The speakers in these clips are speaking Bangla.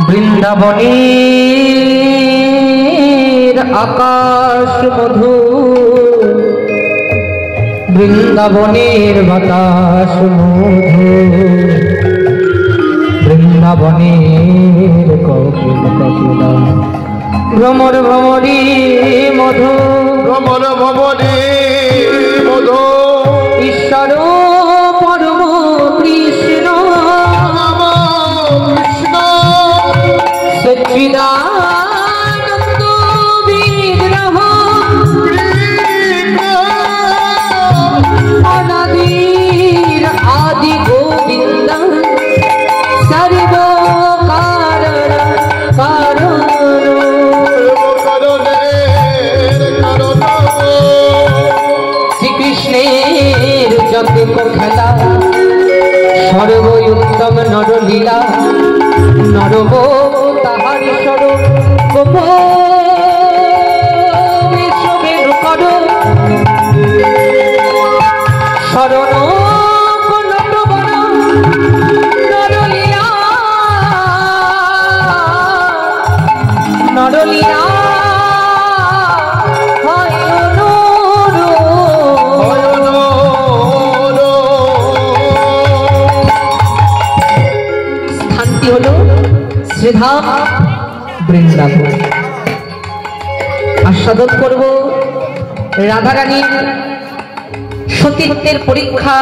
বৃন্দাবনের আকাশ মধুর, বৃন্দাবনের বাতাস মধুর, বৃন্দাবনের কোকিল কোকিলা ভ্রমর ভ্রমরি মধু, ভ্রমর ভ্রমরি মধু। ঈশ্বর পরম কৃষ্ণ কৃষ্ণ সচ্চিদানন্দ বিগ্রহ অনাদির আদি গোবিন্দ সর্ব কারণ কারণ শ্রীকৃষ্ণের যত খেলা সর্বই উত্তম নরলীলা, নরব তাহার স্বরূপ শরণ নরলীলা নরলীলা স্থানটি হলো শ্রীধাম বৃন্দাবন। আস্বাদন করব রাধারানীর সতীত্বের পরীক্ষা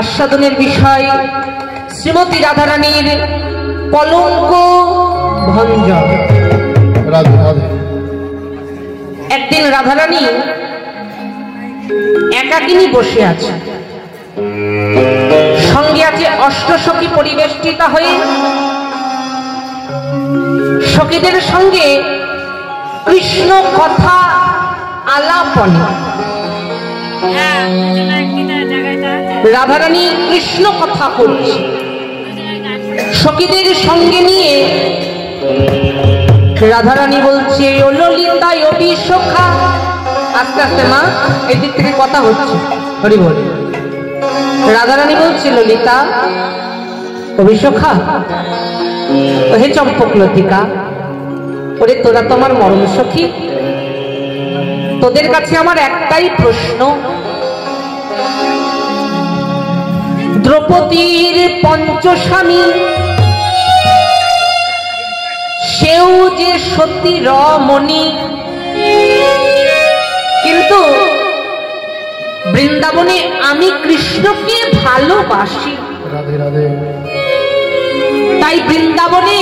আস্বাদনের বিষয় শ্রীমতী রাধারানীর কলঙ্ক ভঞ্জন। একদিন রাধারানী একাকিনী বসে আছে, সঙ্গে আছে অষ্টসখী পরিবেষ্টিত হয়ে সখীদের সঙ্গে কৃষ্ণ কথা আলাপনে। রাধারানী কৃষ্ণ কথা বলছে, সখীদের সঙ্গে নিয়ে রাধারানী বলছে ও ললিতা ও বিশাখা। আস্তে আস্তে মা, এই দিক থেকে কথা হচ্ছে, হরি বল। রাধারানী বলছে ললিতা ও বিশাখা, হে চম্পক লতিকা, ওরে তোরা তো আমার মরম সখী, তোদের কাছে আমার একটাই প্রশ্ন, দ্রৌপদীর পঞ্চস্বামী সেও যে সতী রমণী, কিন্তু বৃন্দাবনে আমি কৃষ্ণকে ভালোবাসি, তাই বৃন্দাবনে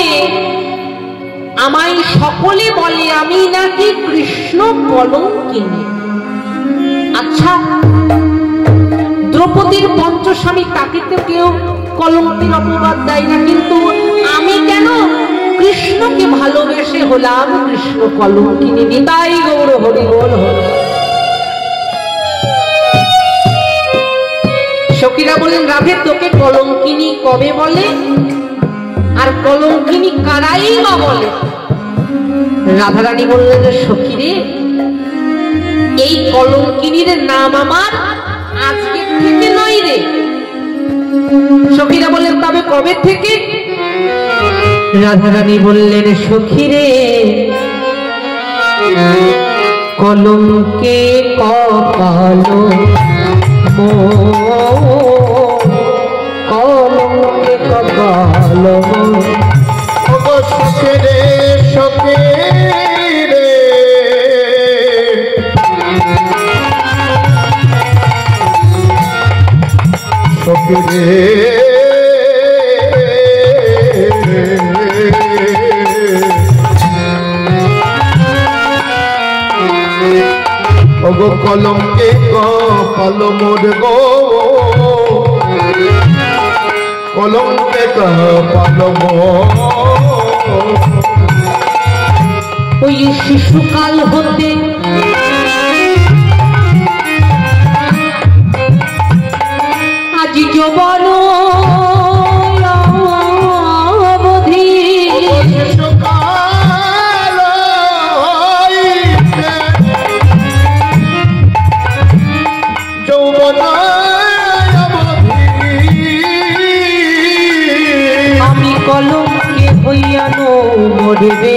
আমায় সকলে বলে আমি নাকি কৃষ্ণ কলঙ্কিনী। আচ্ছা, দ্রৌপদীর পঞ্চস্বামী তাকে তো কেউ কলঙ্কির অপবাদ দেয় না, কিন্তু আমি কেন কৃষ্ণকে ভালোবেসে হলাম কৃষ্ণ কলঙ্কিনী? নিতাই গৌর হরি বল। সখীরা বলেন রাধে তোকে কলঙ্কিনী কবে বলে, আর কলঙ্কিনী কারাই বা বলে? রাধারানী বললেন সখীরে, এই কলঙ্কিনীর নাম আমার আজকে থেকে নয় রে। সখীরা বললেন তবে কবে থেকে? রাধারানী বললেন সখীরে, কলঙ্কে কপাল কলঙ্কে কপাল সখে রে সখে রে সখে রে ওগো কলঙ্কে কপাল মোর গো, কলঙ্কে কপাল মোর। ওই শিশুকাল হতে আজি যৌবন অবধি, যৌবন আমি কলঙ্কে হইয়ানো ওরে রে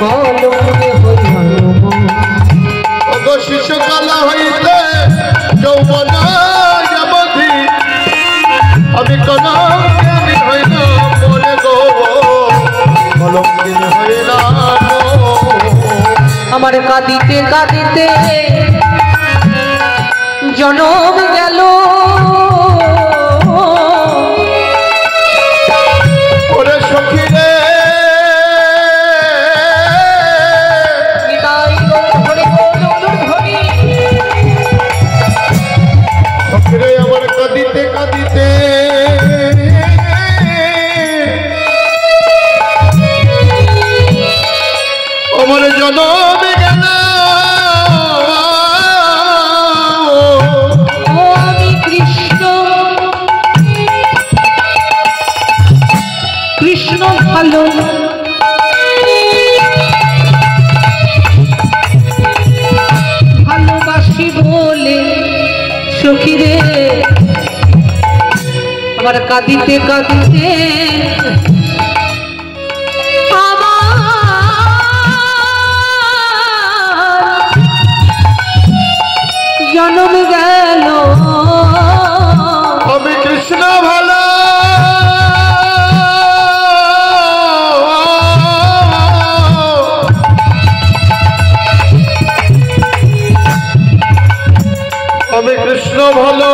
কলঙ্কে হইয়ানো মন। ওগো শিশুকাল হইতে যৌবন অবধি আমি কলঙ্কিনী হইলাম মনে গো, কলঙ্কিনী হইলাম। আমার কাঁদিতে কাঁদিতে জনম গেল, ওরে সখী রে সখী রে আমার কাঁদিতে কাঁদিতে আমার জনম গেল। আমি কৃষ্ণ কৃষ্ণ ভালো ভালোবাসি বলে সখী রে আমার কাঁদিতে কাঁদিতে জনম গেল। আমি কৃষ্ণ ভালো আমি কৃষ্ণ ভালো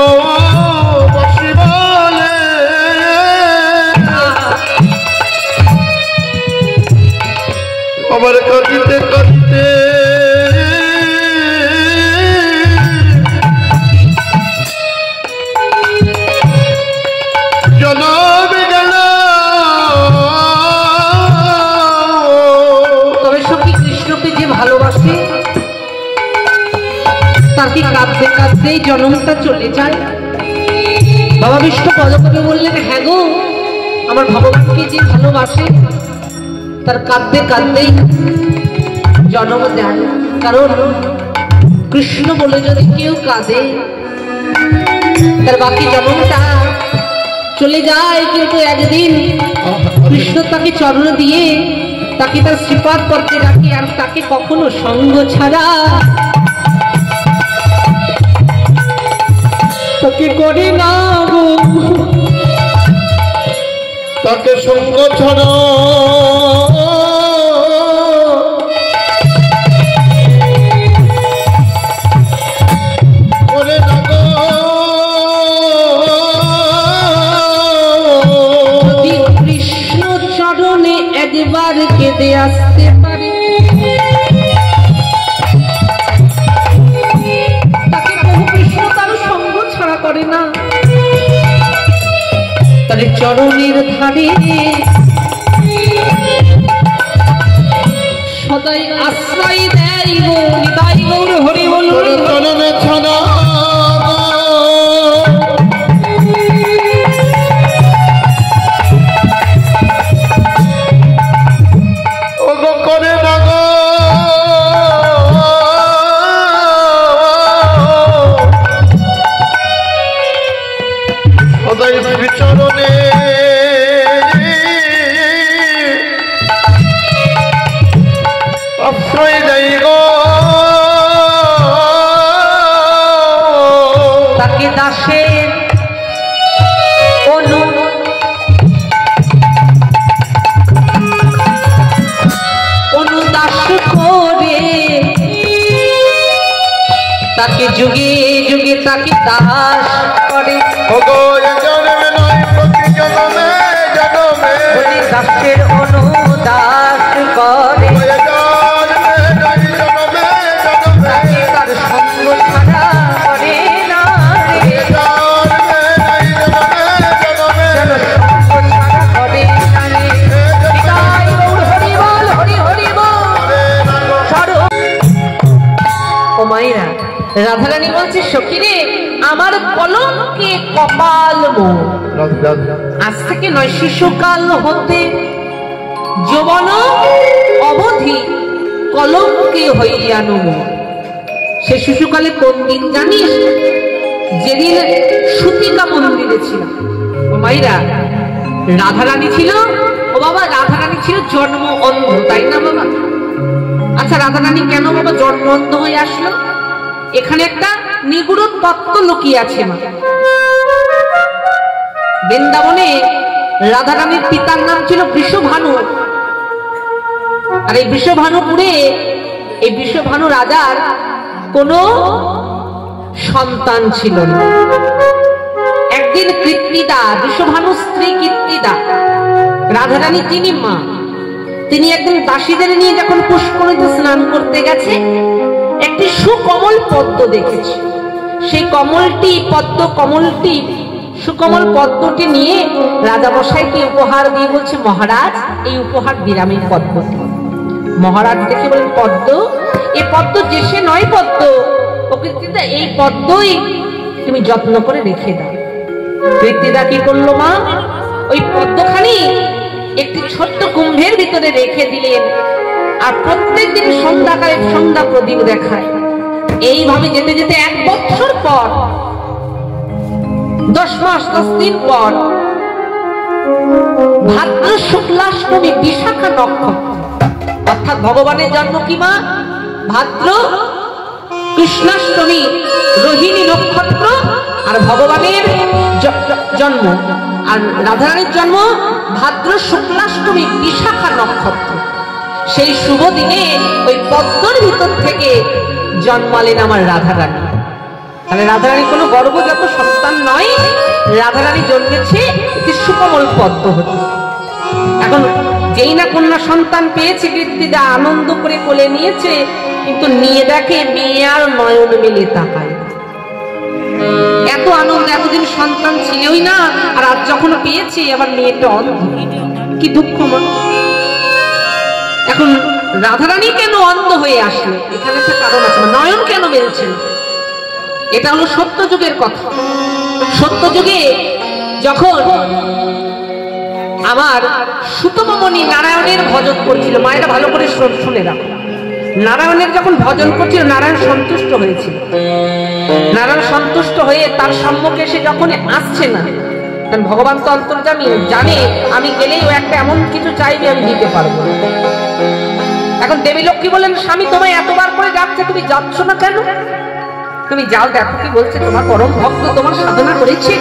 বাসি বলে আমার কাঁদিতে কাঁদিতে জনম গেল। তবে সখী কৃষ্ণকে যে ভালোবাসে তাকে কাঁদতে কাঁদতে জনমটা চলে যায়। বাবা বিষ্ণু পদকবি বললেন, হ্যাঁ গো, আমার ভগবানকে যে ভালোবাসে তার কাঁদতে কাঁদতেই জন্ম দেয়। কারণ কৃষ্ণ বলে যদি কেউ কাঁদে তার বাকি জন্মটা চলে যায়, কিন্তু একদিন কৃষ্ণ তাকে চরণ দিয়ে তাকে তার শ্রীপাদ করতে রাখে, আর তাকে কখনো সঙ্গ ছাড়া তাকে করে না গো, তাকে সঙ্গ ছাড়া বলে না গো। যদি কৃষ্ণ চরণে একবার কেঁদে আসতে পারে তাকে প্রভু কৃষ্ণ তার সঙ্গ ছাড়া করে না। তার চরণের ধারে সদাই আশ্রয় দেয় গো, নিতাই গৌর হরি বল। চরণে ছাড়া ওগো করে না গো। সদাই শ্রীচরণে আশ্রয় দেয় গো। তাকে দাসের অনুদাস করে তাকে যুগে যুগে তাকে দাস করে। ওগো জন্মে নয় প্রতি জন্মে জন্মে দাসের অনুদাস করে তাকে তার সঙ্গ ছাড়া করে না রে, যেন সঙ্গ ছাড়া করে না রে। নিতাই গৌর হরি বল, হরি হরি বল। ও মায়েরা, রাধারানী বলছে, সখী রে আমার কলঙ্কে কপাল মোর। আজ থেকে নয়, শিশুকাল হতে যৌবন অবধি কলঙ্কে হইয়ানো মোর। সে শিশুকালে কোন দিন জানিস? যেদিন সুতিকা মন্দিরে ছিল। ও মাইরা, রাধারানী ছিল, ও বাবা রাধারানী ছিল জন্ম অন্ধ, তাই না বাবা? আচ্ছা, রাধারানী কেন বাবা জন্ম অন্ধ হয়ে আসলো? এখানে একটা নিগুড় তত্ত্ব লুকিয়ে আছে মা। বৃন্দাবনে রাধারানীর পিতার নাম ছিল বৃষভানু। আর এই বৃষভানুপুরে এই বৃষভানু রাজার কোনো সন্তান ছিল না। একদিন কৃত্তিদা, বৃষভানু স্ত্রী কৃত্তিদা, রাধারানী যিনি মা, তিনি একদিন দাসীদের নিয়ে যখন পুষ্করিণীতে স্নান করতে গেছে, একটি সুকমল পদ্ম দেখেছে। সেই সুকমল পদ্মটি নিয়ে রাজামশাইকে উপহার দিয়ে বলছে, মহারাজ এই উপহার দিলাম এই পদ্মটি। মহারাজ দেখে বলেন, পদ্ম? এ পদ্ম যে সে নয় পদ্ম, ও কৃত্তিদা এই পদ্মই তুমি যত্ন করে রেখে দাও। কৃত্তিদা কি করলো মা? ওই পদ্মখানি একটি ছোট্ট কুম্ভের ভিতরে রেখে দিলেন, আর প্রত্যেকদিন সন্ধ্যাকালে সন্ধ্যা প্রদীপ দেখায়। এইভাবে যেতে যেতে 1 বছর পর, 10 মাস 10 দিন পর, ভাদ্র শুক্লাষ্টমী বিশাখা নক্ষত্র, অর্থাৎ ভগবানের জন্ম কি মা? ভাদ্র কৃষ্ণাষ্টমী রোহিণী নক্ষত্র, আর ভগবানের জন্ম আর রাধারানীর জন্ম ভাদ্র শুক্লাষ্টমী বিশাখা নক্ষত্র। সেই শুভ দিনে ওই পদ্মর ভিতর থেকে জন্মালেন আমার রাধারানী। তাহলে রাধারানী কোনো গর্ভজাত সন্তান নয়, রাধারানী জন্মেছে একটি সুকমল পদ্ম হতে। এখন যেই না কন্যা সন্তান পেয়েছে, কৃত্তিদা আনন্দ করে কোলে নিয়েছে, কিন্তু নিয়ে দেখে মেয়ে আর নয়ন মেলে তাকায়। এত আনন্দ, এতদিন সন্তান ছিলই না, আর আজ যখন পেয়েছে আবার মেয়েটা অন্ধ। কি দুঃখ মা! এখন রাধারানী কেন অন্ধ হয়ে আসলো? এখানে একটা কারণ আছে। নয়ন কেন মেলছে? এটা হলো সত্যযুগের কথা। সত্যযুগে যখন আমার সুতমমণি নারায়ণের ভজন করছিল, মায়েরা ভালো করে শুনে রাখো, নারায়ণের যখন ভজন করছিল, নারায়ণ সন্তুষ্ট হয়েছিল। নারায়ণ সন্তুষ্ট হয়ে তার সম্মুখে এসে যখন আসছে না, কারণ ভগবান তো অন্তর্যামী, জানে আমি গেলেই ও একটা এমন কিছু চাইবে আমি দিতে পারবো। এখন দেবী লক্ষ্মী বলেন, স্বামী তোমায় এতবার করে যাচ্ছে, তুমি যাচ্ছ না কেন? তুমি যাও, দেখো কি বলছে, তোমার পরম ভক্ত তোমার সাধনা করেছে।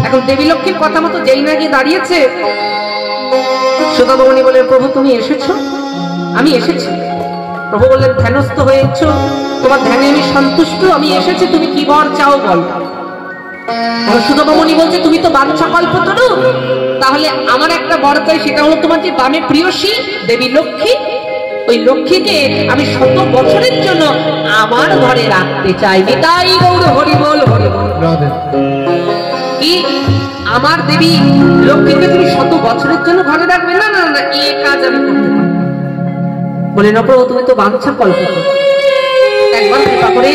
এখন দেবী লক্ষ্মীর কথা মতো যেই না গিয়ে দাঁড়িয়েছে, সুতমমণি বলে, প্রভু তুমি এসেছো? আমি এসেছি। প্রভু বললেন, ধ্যানস্থ হয়েছ, তোমার ধ্যানে আমি সন্তুষ্ট, আমি এসেছি, তুমি কি বর চাও বল। সুতমমণি বলছে, তুমি তো বাঞ্ছা কল্পতরু, তাহলে আমার একটা বর চাই, সেটা হলো তোমার যে বামে প্রিয়সী দেবী লক্ষ্মী, ওই লক্ষ্মীকে আমি 100 বছরের জন্য আমার ঘরে রাখতে চাই। নিতাই গৌর হরি বল, হরি বল। কি আমার দেবী লক্ষ্মীকে তুমি 100 বছরের জন্য ঘরে রাখবে? না না না, এই কাজ আমি করতে পারি। বলে, না প্রভু তুমি তো বাঞ্ছা কল্পতরু, একবার কৃপা করে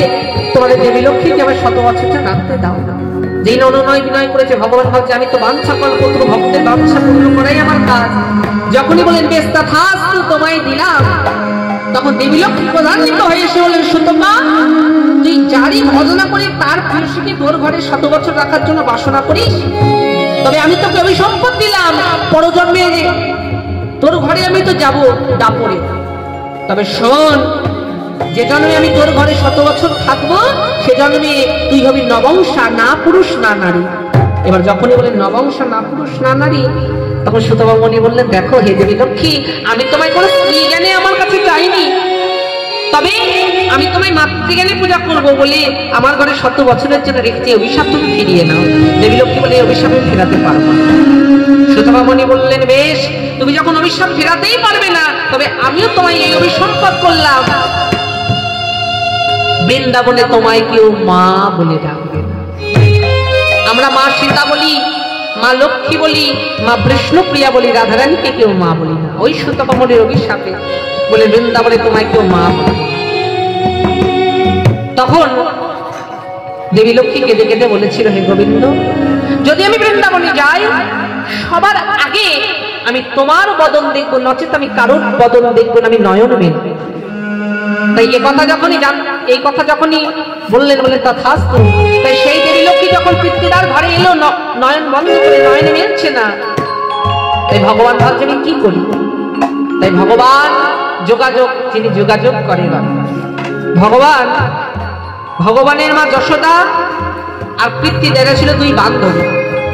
তোমাদের দেবী লক্ষ্মীকে আবার 100 বছরটা রাখতে দাও না। যেই না অনুনয় বিনয় করেছে, ভগবান ভাবছে আমি তো বাঞ্ছা কল্পতরু, ভক্তের বাঞ্ছা পূর্ণ করাই আমার কাজ। যখনই বলেন বেশ তথাস্তু তোমায় দিলাম, তখন দেবী লক্ষ্মী প্রধান্বিত হয়ে এসে বলেন, সুতমা তুই যারই ভজনা করে তার প্রিয়সীকে তোর ঘরে 100 বছর রাখার জন্য বাসনা করিস, তবে আমি তোকে অভিসম্পদ দিলাম, পরজন্মে তোর ঘরে আমি তো যাব দাপরে। তবে শোন, যে জন্মে আমি তোর ঘরে 100 বছর থাকবো, সে জন্মে তুই হবি নবংসা, না পুরুষ না নারী। এবার যখনই বলেন নবংসা, না পুরুষ না নারী, তখন সুতমমণি বললেন, দেখো হে দেবী লক্ষ্মী, আমি তোমায় কোনো স্ত্রী জ্ঞানে আমার কাছে চাইনি, তবে আমি তোমায় মাতৃজ্ঞানে পূজা করবো বলে আমার ঘরে 100 বছরের জন্য রেখেছি, অভিশাপ তুমি ফিরিয়ে নাও। দেবী লক্ষ্মী বলে, অভিশাপ আমি ফেরাতে পারবো না। সুতমমণি বললেন, বেশ, তুমি যখন অভিশাপ ফেরাতেই পারবে না, তবে আমিও তোমায় এই অভিসম্পদ করলাম, বৃন্দাবনে তোমায় কেউ মা বলে ডাকবে না। আমরা মা সীতা বলি, মা লক্ষ্মী বলি, মা বিষ্ণুপ্রিয়া বলি, রাধারানীকে কেউ মা বলি না। ওই সুতমমণির অভিশাপে বলে, বৃন্দাবনে তোমায় কেউ মা বলে। তখন দেবী লক্ষ্মী কেঁদে কেঁদে বলেছিল, হে গোবিন্দ, যদি আমি বৃন্দাবনে যাই, সবার আগে আমি তোমার বদন দেখবো, নচেত আমি কারোর বদন দেখবো না, আমি নয়ন মেল। তাই এই কথা যখনই বললেন, বলে তথাস্তু। তাই সেই দেবী লক্ষ্মী যখন কৃত্তিদার ঘরে এলো, নয়ন বন্ধ করে, নয়নে মেলছে না। তাই ভগবান ভাবছে আমি কি করি, তাই ভগবান যোগাযোগ, তিনি যোগাযোগ করেন। ভগবান, ভগবানের মা যশোদা আর কৃত্তিদা এরা ছিল দুই বান্ধব।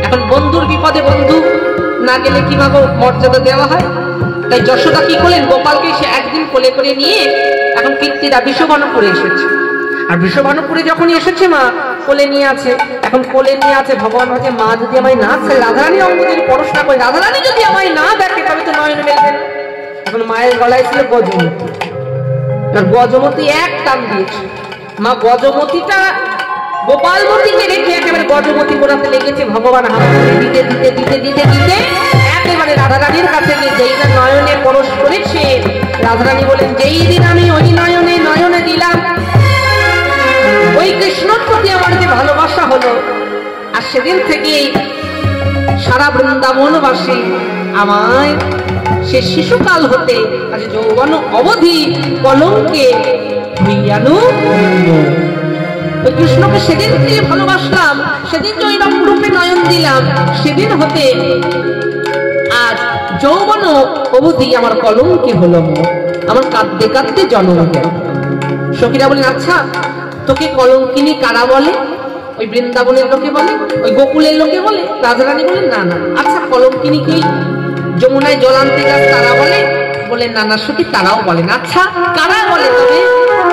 এখন বন্ধুর বিপদে বন্ধু না গেলে কি মাগো মর্যাদা দেওয়া হয়? তাই যশোদা কি করলেন, গোপালকে সে একদিন কোলে করে নিয়ে এখন কৃত্তিদা বিষবাণপুরে এসেছে। আর বিষবাণপুরে যখনই এসেছে মা কোলে নিয়ে আছে, এখন কোলে নিয়ে আছে, ভগবান ভাবছে মা যদি আমায় না ছেড়ে, রাধারানী অঙ্গ যদি পড়াশোনা করে, রাধারানী যদি আমায় না দেখে তবে তো নয়ন মেলবে না। এখন মায়ের গলায় ছিল গজমতি, গজমতি এক টান দিয়েছে। মা গজমতিটা গোপালমতিকে রেখে একেবারে গজমতি গোড়াতে লেগেছে। ভগবান হাত দিতে দিতে দিতে দিতে দিতে একেবারে রাধারানীর কাছে গিয়ে যেই না নয়নে পরশ করেছে, রাধারানী বলেন যেই দিন আমি ওই নয়নে নয়নে দিলাম, ওই কৃষ্ণর প্রতি আমার যে ভালোবাসা হলো, আর সেদিন থেকে সারা বৃন্দাবনবাসী আমায় সে শিশুকাল হতে আজ যৌবন অবধি কলঙ্কে হইয়ানু। ওই কৃষ্ণকে সেদিন থেকে ভালোবাসলাম, সেদিন জৈরম রূপে নয়ন দিলাম, সেদিন হতে আজ যৌবন অবধি আমার কলঙ্কে হলো, আমার কাঁদতে কাঁদতে জন্ম গেল। সখীরা বলেন আচ্ছা তোকে কলঙ্কিনী কারা বলে? ওই বৃন্দাবনের লোকে বলে, ওই গোকুলের লোকে বলে? রাধারানী বলেন না না। আচ্ছা কলঙ্কিনী কি যমুনায় জল আনতে গাছ তারা বলে? বলেন না না সখী তারাও বলেন। আচ্ছা কারা বলে তবে?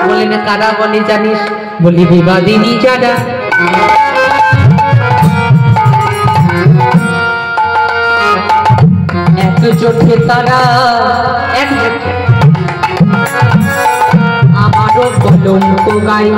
বলে না কারা বলে জানিস? বলি বিবাদিনী যারা। এক জোটে তারা, এক জোটে আমারও কলঙ্ক গাই।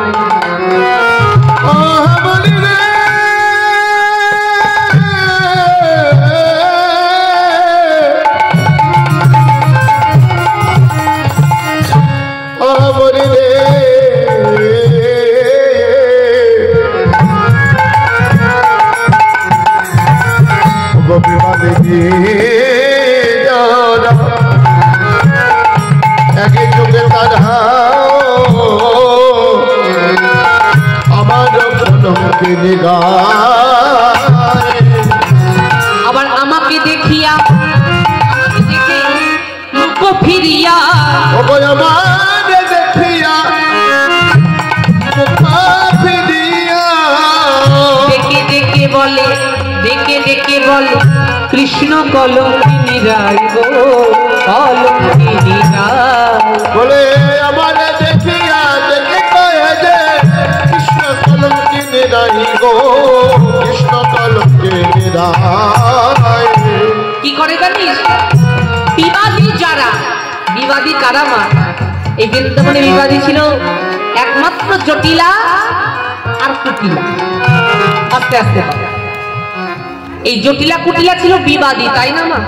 একে চোখে তারা আমার কলঙ্কে নিগায়। আবার আমাকে দেখিয়া মুখ ফিরিয়া, আমাকে দেখিয়া মুখ ফিরিয়া ডেকে ডেকে বলে, ডেকে ডেকে বলে কৃষ্ণ কলঙ্কিনী রায় গো, কলঙ্কিনী রায়। বলে আমার দেখিয়া দেখে কয়ে যে কৃষ্ণ কলঙ্কিনী রায় গো, কৃষ্ণ কলঙ্কিনী রায়। কি করে জানিস? বিবাদী যারা, বিবাদী কারা মা? এই বৃন্দাবনে বিবাদী ছিল একমাত্র জটিলা আর কুটিলা। আস্তে আস্তে এই জটিলা কুটিলা ছিল বিবাদী, তাই না মা?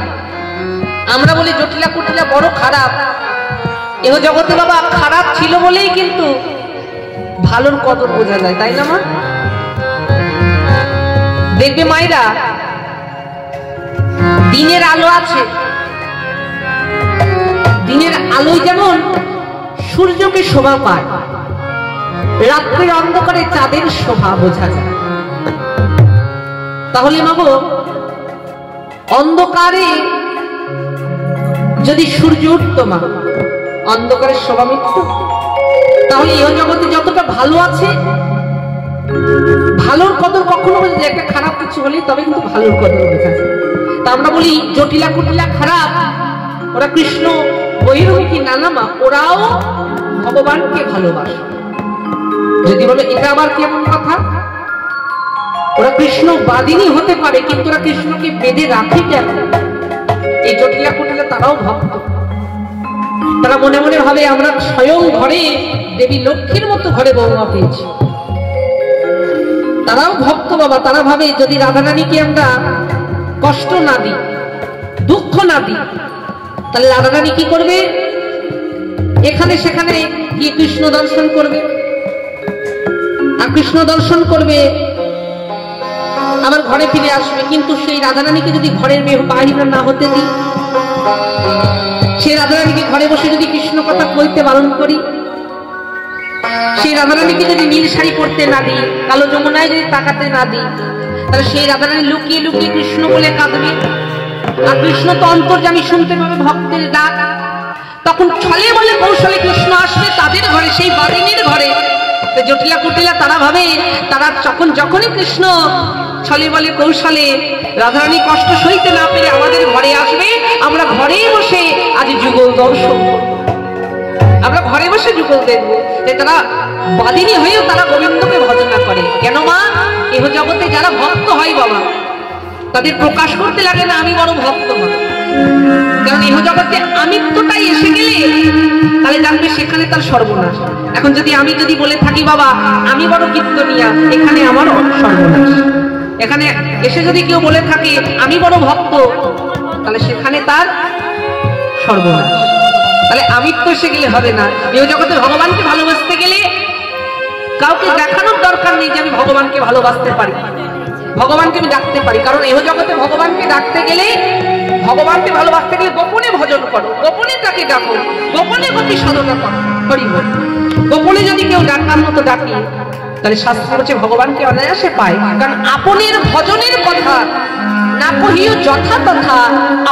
আমরা বলি জটিলা কুটিলা বড় খারাপ, এহ জগতে বাবা খারাপ ছিল বলেই কিন্তু ভালোর কদর বোঝা যায়, তাই না মা? দেখবে মায়েরা, দিনের আলো আছে, দিনের আলোয় যেমন সূর্যকে শোভা পায়, রাত্রের অন্ধকারে চাঁদের শোভা বোঝা যায়। তাহলে মাগো অন্ধকারে যদি সূর্য উঠত মা, অন্ধকারের শোভা মিটত? তাহলে এই জগতে যতটা ভালো আছে, ভালোর কদর কখনো বোঝা যায়, একটা খারাপ কিছু হলে তবে কিন্তু ভালোর কদর বোঝা যায়। তা আমরা বলি জটিলা কুটিলা খারাপ, ওরা কৃষ্ণ বৈরমী নানা মা, ওরাও ভগবানকে ভালোবাসে। যদি বলে এটা আবার কেমন কথা? ওরা কৃষ্ণ বাদিনী হতে পারে, কিন্তু ওরা কৃষ্ণকে বেঁধে রাখে কেন? এই জটিলা কুটিলা তারাও ভক্ত, তারা মনে মনে ভাবে আমরা স্বয়ং ঘরে দেবী লক্ষ্মীর মতো ঘরে বৌমা পেয়েছি। তারাও ভক্ত বাবা, তারা ভাবে যদি রাধারানীকে আমরা কষ্ট না দিই, দুঃখ না দিই, তাহলে রাধারানী কি করবে? এখানে সেখানে গিয়ে কৃষ্ণ দর্শন করবে, আর কৃষ্ণ দর্শন করবে আবার ঘরে ফিরে আসবে। কিন্তু সেই রাধারানীকে যদি ঘরের বাহিরে না হতে দিই, সেই রাধারানীকে ঘরে বসে যদি কৃষ্ণ কথা বলতে বারণ করি, সেই রাধারানীকে যদি নীল শাড়ি পরতে না দিই, কালো যমুনায় যদি তাকাতে না দিই, তাহলে সেই রাধারানী লুকিয়ে লুকিয়ে কৃষ্ণ বলে কাঁদবে। আর কৃষ্ণ তো অন্তর্যামী, শুনতে পাবে ভক্তের ডাক, তখন ছলে বলে কৌশলে কৃষ্ণ আসবে তাদের ঘরে, সেই বাদিনীর ঘরে। জটিলা কুটিলা তারা ভাবে, তারা যখনই কৃষ্ণ ছলে বলে কৌশলে রাধারানী কষ্ট সইতে না পেরে আমাদের ঘরে আসবে, আমরা ঘরে বসে আজ যুগল দর্শন করব, আমরা ঘরে বসে যুগল দেখবো। যে তারা বাদিনী হয়েও তারা গোবিন্দকে ভজনা করে। কেন মা? এহ জগতে যারা ভক্ত হয় বাবা, তাদের প্রকাশ করতে লাগে না আমি বড় ভক্ত হয়, কারণ এহ জগতে আমিত্বটাই এসে গেলে তাহলে জানবে সেখানে তার সর্বনাশ। এখন যদি বলে থাকি বাবা আমি বড় কীর্তনিয়া, এখানে আমার সর্বনাশ। এখানে এসে যদি কেউ বলে থাকে আমি বড় ভক্ত, তাহলে সেখানে তার সর্বনাশ। তাহলে আমিত্ব এসে গেলে হবে না। এহ জগতে ভগবানকে ভালোবাসতে গেলে কাউকে দেখানোর দরকার নেই যে আমি ভগবানকে ভালোবাসতে পারি, ভগবানকে আমি ডাকতে পারি। কারণ এহ জগতে ভগবানকে ডাকতে গেলে, ভগবানকে ভালোবাসতে গেলে গোপনে ভজন করো, গোপনে তাকে ডাকো, গোপনে গতি সাধনা করো। হরি বল। গোপনে যদি কেউ ডাকার মতো ডাকি, তাহলে শাস্ত্র হচ্ছে ভগবানকে অনায়াসে পায়। কারণ আপনের ভজনের কথা না কহিও যথা তথা,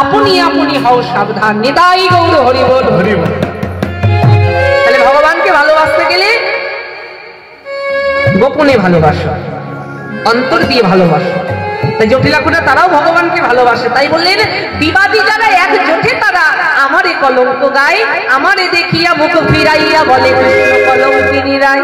আপনি আপনি হও সাবধান। নিতাই গৌর হরি বল। হরি বল। তাহলে ভগবানকে ভালোবাসতে গেলে গোপনে ভালোবাসো, অন্তর দিয়ে ভালোবাসো। তাই জটিলাকুটা তারাও ভগবানকে ভালোবাসে। তাই বললেন বিবাদী যারা এক জোটে তারা আমারে কলঙ্ক গায়, আমারে দেখিয়া মুখ ফিরাইয়া বলে কৃষ্ণ কলঙ্কিনী রায়।